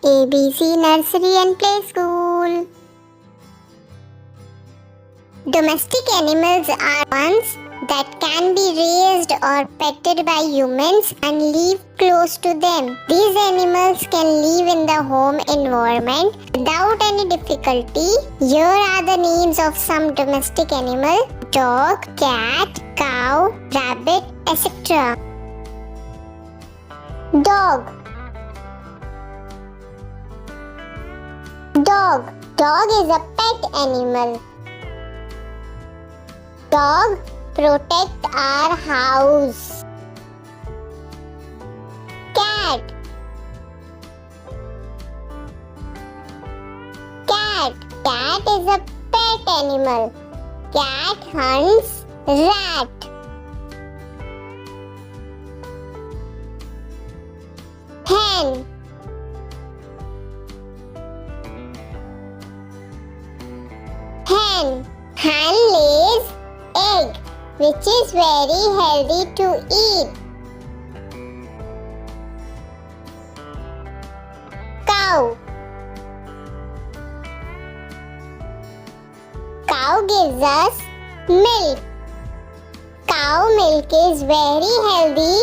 ABC Nursery and Play School. Domestic animals are ones that can be raised or petted by humans and live close to them. These animals can live in the home environment without any difficulty. Here are the names of some domestic animals: dog, cat, cow, rabbit, etc. Dog. Dog is a pet animal. Dog protect our house. Cat is a pet animal. Cat hunts rat. Hen lays egg, which is very healthy to eat. Cow gives us milk. Cow milk is very healthy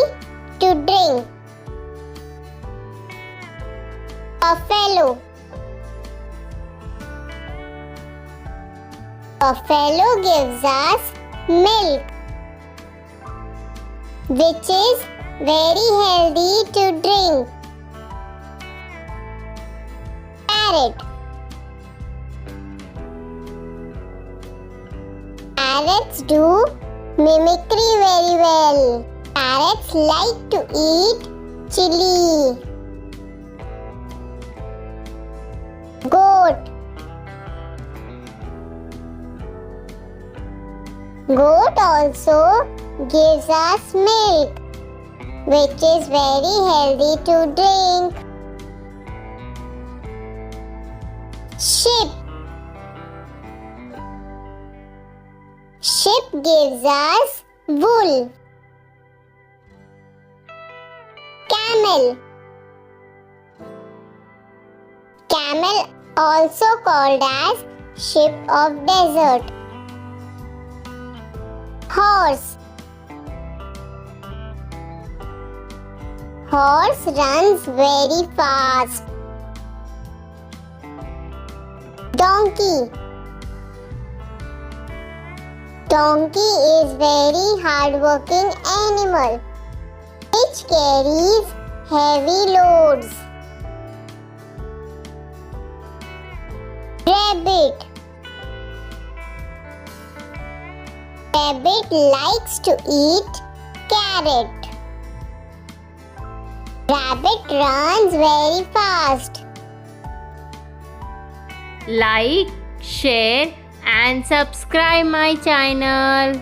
to drink. Buffalo gives us milk, which is very healthy to drink. Parrots do mimicry very well. Parrots like to eat chili. Goat also gives us milk, which is very healthy to drink. Sheep gives us wool. Camel also called as sheep of desert. Horse runs very fast. Donkey is very hardworking animal which carries heavy loads. Rabbit likes to eat carrot. Rabbit runs very fast. Like, share and subscribe my channel.